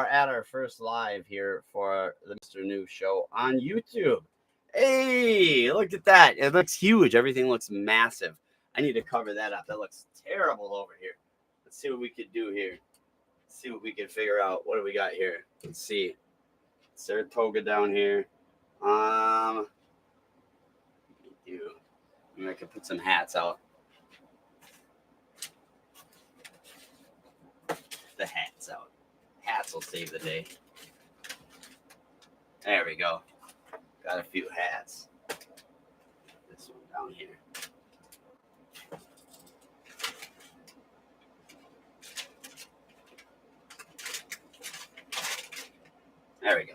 are at our first live here for the Mr. New show on YouTube. Hey, look at that. It looks huge. Everything looks massive. I need to cover that up. That looks terrible over here. Let's see what we could do here. Let's see what we can figure out. What do we got here? Let's see. Saratoga down here. I could put some hats out. The hats out. Hats will save the day. There we go. Got a few hats. This one down here. There we go.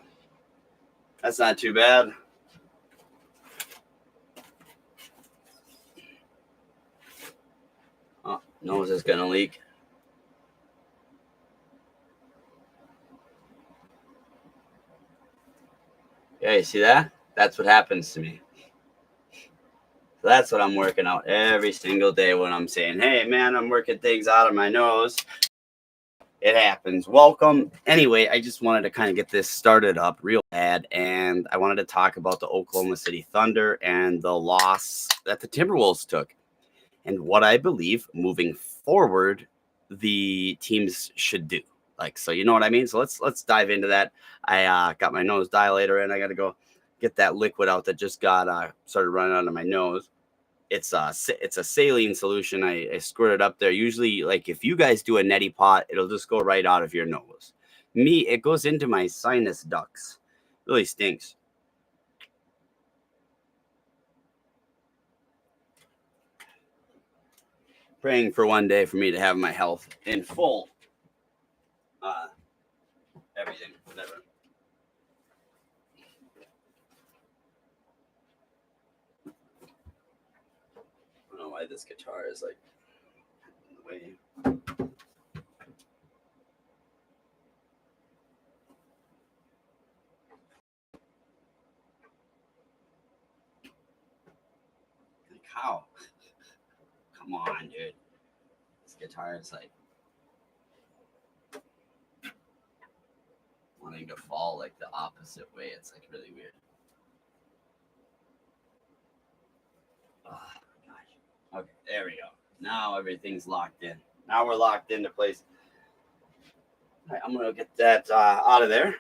That's not too bad. Oh, nose is gonna leak. Yeah, you see that? That's what happens to me. So that's what I'm working out every single day when I'm saying, hey, man, I'm working things out of my nose. It happens. Welcome. Anyway, I just wanted to kind of get this started up real bad, and I wanted to talk about the Oklahoma City Thunder and the loss that the Timberwolves took and what I believe moving forward the teams should do. Like, so you know what I mean? So let's dive into that. I got my nose dilator and I got to go get that liquid out that just got started running out of my nose. It's a saline solution. I squirt it up there. Usually, like if you guys do a neti pot, it'll just go right out of your nose. Me, it goes into my sinus ducts. Really stinks. Praying for one day for me to have my health in full. Everything, whatever. I don't know why this guitar is like in the way. Like how? Come on, dude. This guitar is like wanting to fall like the opposite way. It's like really weird. Oh gosh. Okay, there we go. Now everything's locked in. Now we're locked into place. All right, I'm gonna get that out of there.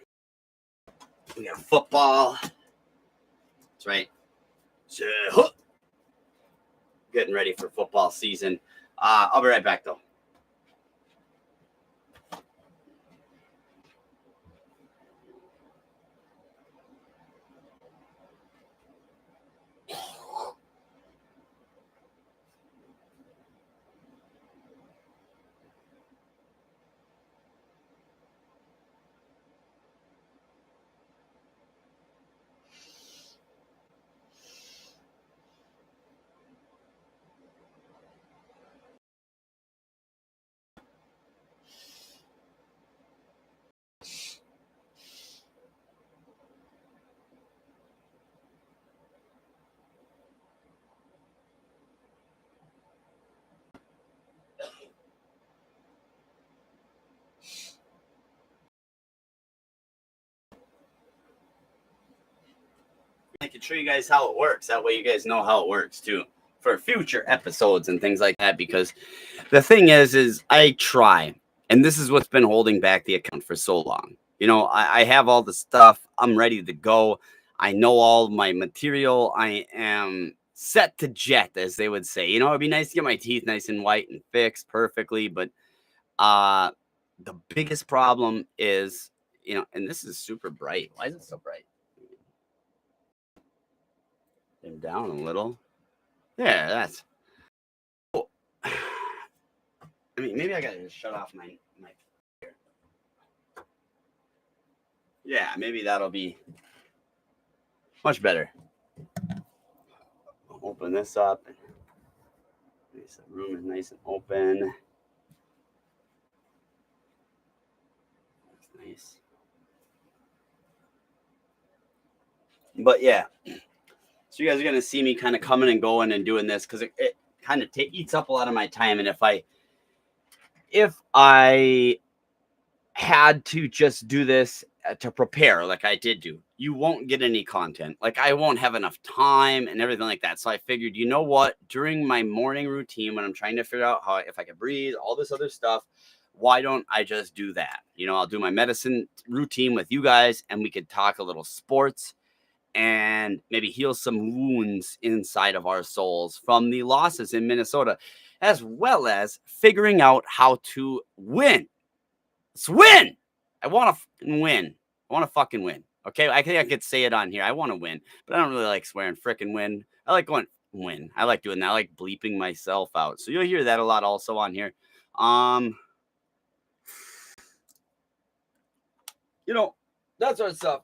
We got football. That's right. Getting ready for football season. I'll be right back though. I can show you guys how it works. That way you guys know how it works too for future episodes and things like that. Because the thing is I try, and this is what's been holding back the account for so long. You know, I have all the stuff. I'm ready to go. I know all my material. I am set to jet, as they would say. You know, it'd be nice to get my teeth nice and white and fixed perfectly. But the biggest problem is, you know, and this is super bright. Why is it so bright? Dim down a little. Yeah, that's. Oh. I mean, maybe I gotta just shut off my. Yeah, maybe that'll be much better. I'll open this up. The room is nice and open. That's nice. But yeah. So you guys are going to see me kind of coming and going and doing this because it kind of eats up a lot of my time. And if I had to just do this to prepare like I did do. You won't get any content. Like I won't have enough time and everything like that. So I figured, you know what, during my morning routine, when I'm trying to figure out how, if I can breathe, all this other stuff, why don't I just do that? You know, I'll do my medicine routine with you guys and we could talk a little sports and maybe heal some wounds inside of our souls from the losses in Minnesota, as well as figuring out how to win. Let's win. I want to win. I want to fucking win. Okay, I think I could say it on here. I want to win, but I don't really like swearing frickin' win. I like going win. I like doing that. I like bleeping myself out. So you'll hear that a lot also on here. You know, that sort of stuff.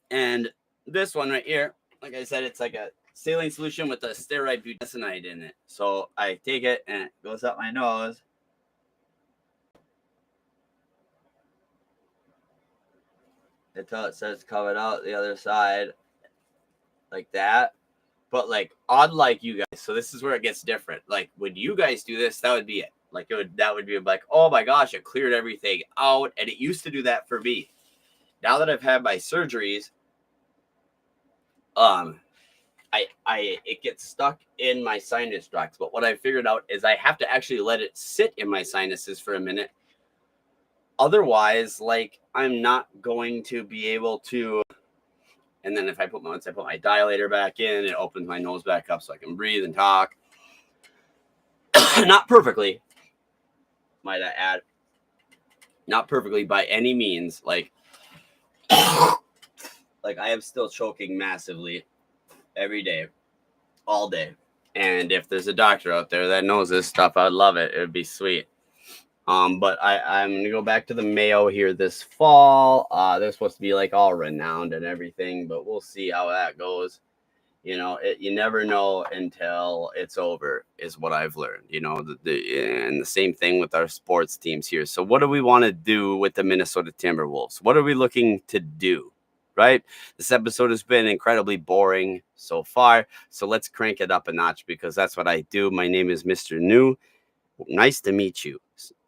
And this one right here, like I said, it's like a saline solution with a steroid budesonide in it. So I take it and it goes up my nose. Until it says covered out the other side like that. But like unlike you guys, so this is where it gets different. Like when you guys do this, that would be it. Like that would be like, oh my gosh, it cleared everything out. And it used to do that for me. Now that I've had my surgeries, it gets stuck in my sinus tracts. But what I figured out is I have to actually let it sit in my sinuses for a minute. Otherwise, like I'm not going to be able to. And then once I put my dilator back in, it opens my nose back up so I can breathe and talk. Not perfectly, might I add. Not perfectly by any means. Like I am still choking massively every day, all day. And if there's a doctor out there that knows this stuff, I'd love it. It would be sweet. But I'm going to go back to the Mayo here this fall. They're supposed to be like all renowned and everything, but we'll see how that goes. You know, you never know until it's over is what I've learned, you know, and the same thing with our sports teams here. So what do we want to do with the Minnesota Timberwolves? What are we looking to do? Right? This episode has been incredibly boring so far. So let's crank it up a notch because that's what I do. My name is Mr. New. Nice to meet you.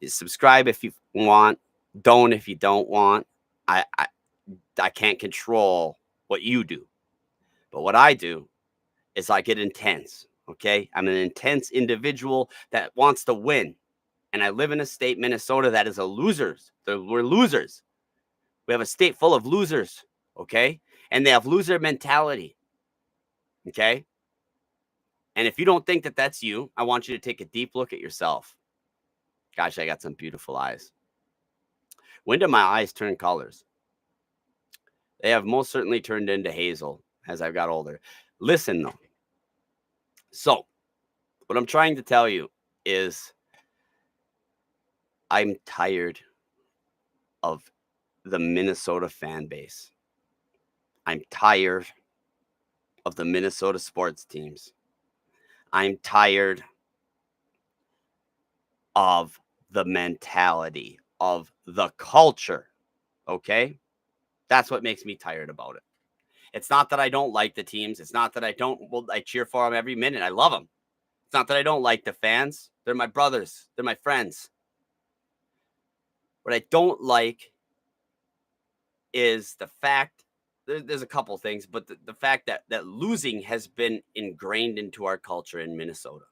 Subscribe if you want. Don't if you don't want. I can't control what you do. But what I do is I get intense. Okay? I'm an intense individual that wants to win. And I live in a state, Minnesota, that is a losers. We're losers. We have a state full of losers. Okay? And they have loser mentality. Okay? And if you don't think that that's you, I want you to take a deep look at yourself. Gosh, I got some beautiful eyes. When did my eyes turn colors? They have most certainly turned into hazel as I've got older. Listen, though. So, what I'm trying to tell you is I'm tired of the Minnesota fan base. I'm tired of the Minnesota sports teams. I'm tired of the mentality, of the culture, okay? That's what makes me tired about it. It's not that I don't like the teams. It's not that I cheer for them every minute. I love them. It's not that I don't like the fans. They're my brothers. They're my friends. What I don't like is the fact, there's a couple things, but the fact that losing has been ingrained into our culture in Minnesota.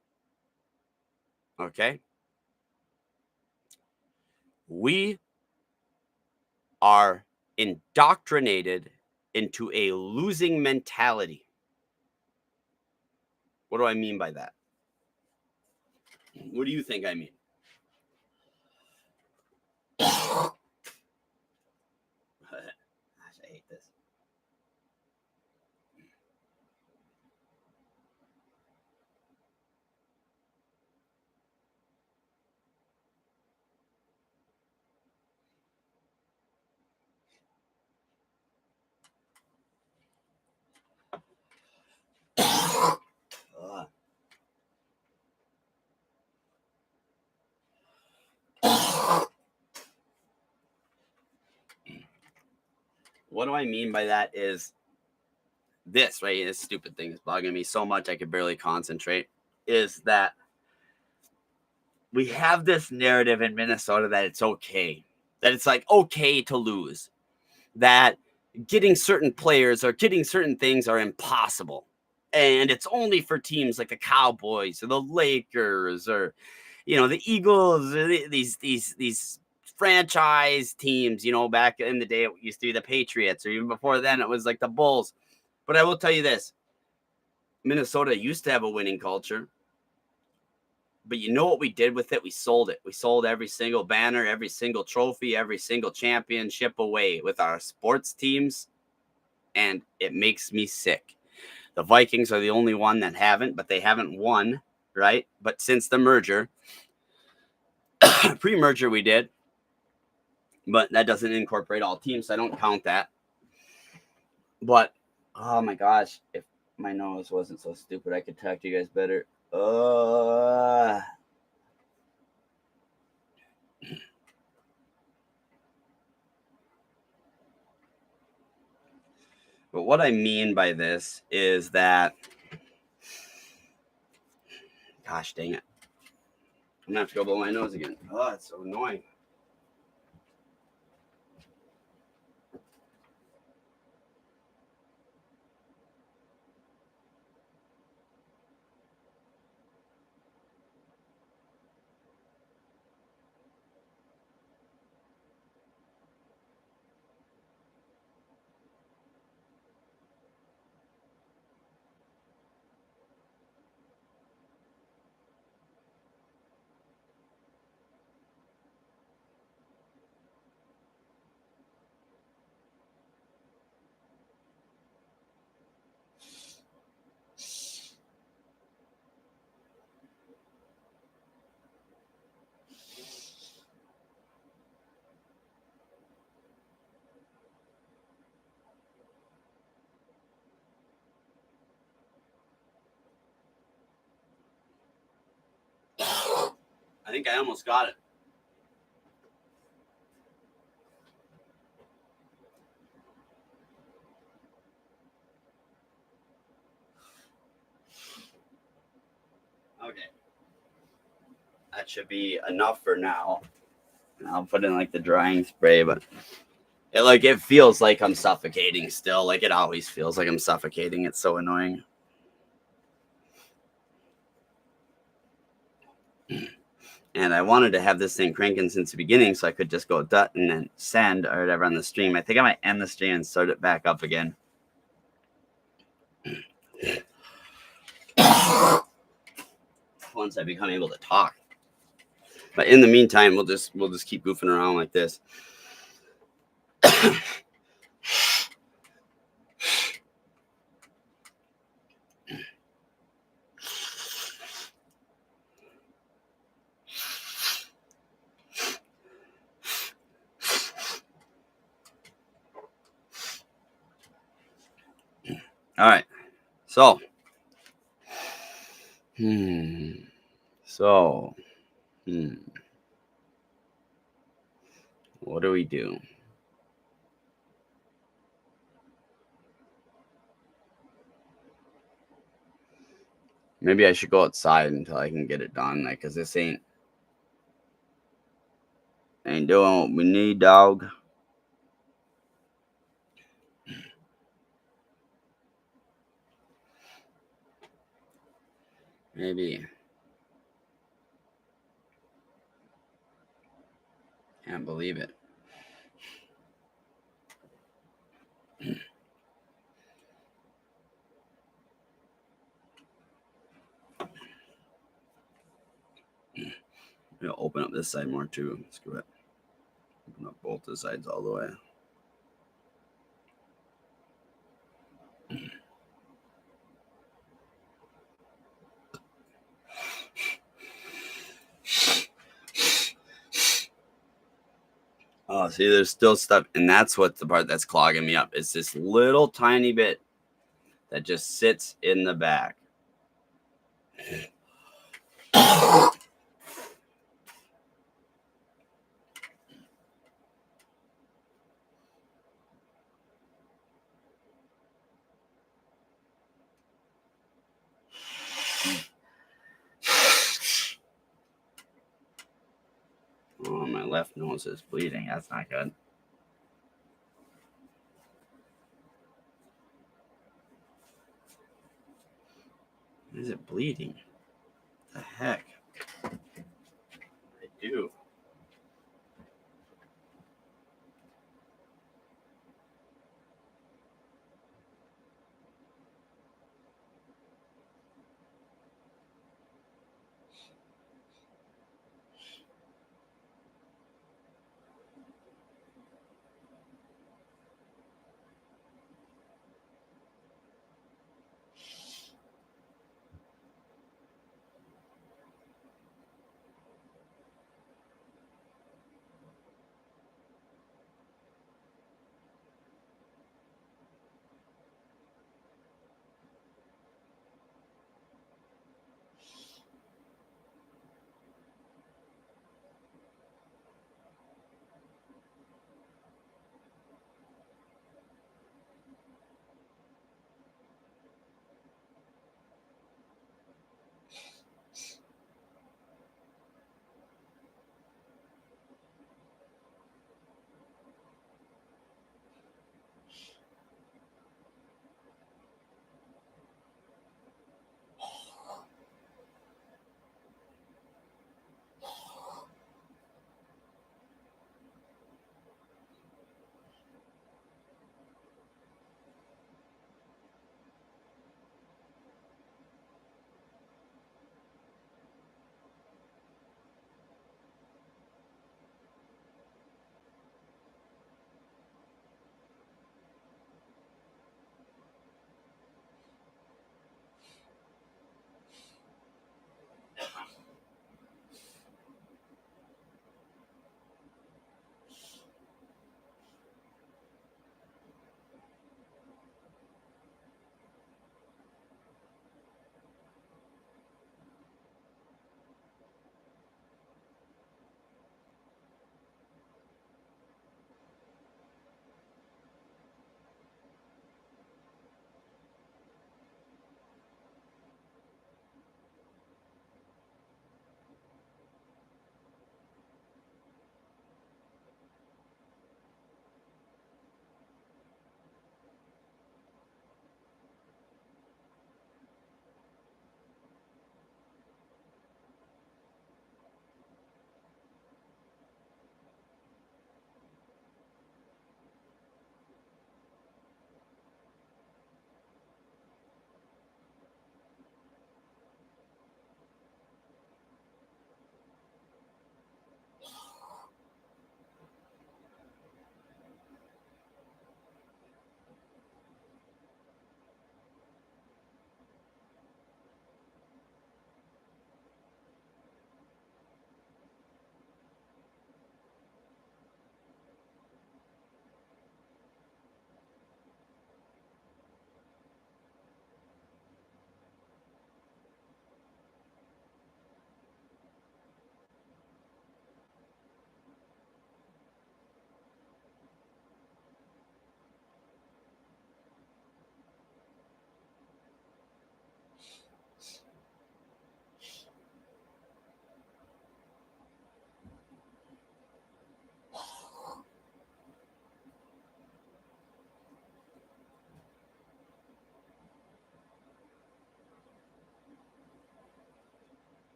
Okay? We are indoctrinated into a losing mentality. What do I mean by that? What do you think I mean? Gosh, I hate this. What do I mean by that is this, right? This stupid thing is bugging me so much I could barely concentrate. Is that we have this narrative in Minnesota that it's okay that it's like okay to lose, that getting certain players or getting certain things are impossible. And it's only for teams like the Cowboys or the Lakers or, the Eagles, or these franchise teams, back in the day, it used to be the Patriots, or even before then, it was like the Bulls. But I will tell you this, Minnesota used to have a winning culture. But you know what we did with it? We sold it. We sold every single banner, every single trophy, every single championship away with our sports teams. And it makes me sick. The Vikings are the only one that haven't, but they haven't won, right? But since the merger, pre-merger we did, but that doesn't incorporate all teams, so I don't count that. But, oh my gosh, if my nose wasn't so stupid, I could talk to you guys better. But what I mean by this is that, gosh dang it, I'm gonna have to go blow my nose again. Oh, it's so annoying. I think I almost got it. Okay. That should be enough for now. And I'll put in like the drying spray, but it feels like I'm suffocating still. Like it always feels like I'm suffocating. It's so annoying. And I wanted to have this thing cranking since the beginning so I could just go dut and then send or whatever on the stream. I think I might end the stream and start it back up again. Once I become able to talk. But in the meantime, we'll just keep goofing around like this. All right. So, what do we do? Maybe I should go outside until I can get it done, like, cause this ain't doing what we need, dog. Maybe. Can't believe it. I'll open up this side more too. Screw it. Open up both the sides all the way. Oh, see, there's still stuff, and that's what the part that's clogging me up. It's this little tiny bit that just sits in the back. Oh, my left nose is bleeding. That's not good. Is it bleeding? The heck? I do.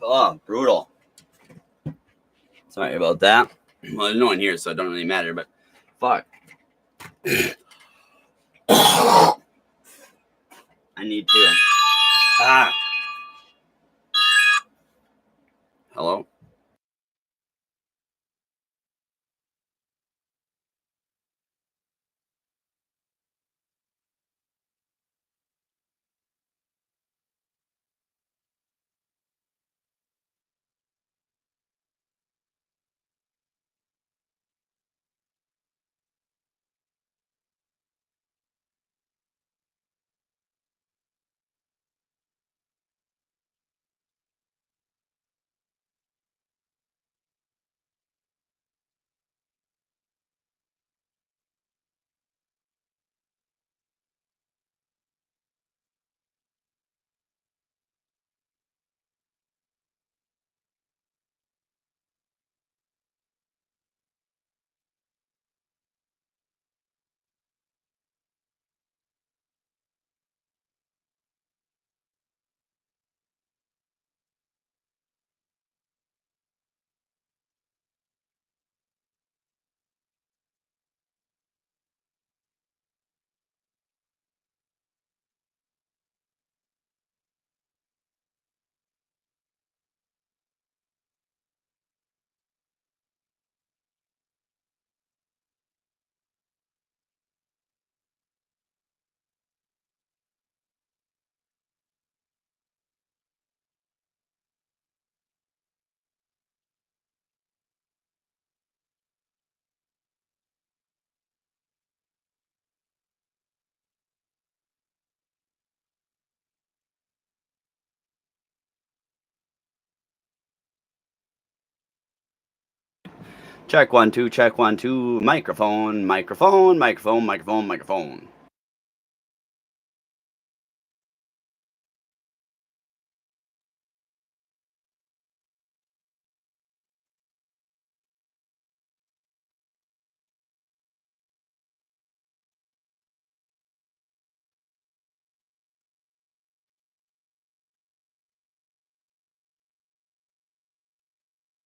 Oh, brutal. Sorry about that. Well, there's no one here, so it don't really matter, but fuck. I need to. Hello? Check 1 2, check 1 2. Microphone, microphone, microphone, microphone, microphone.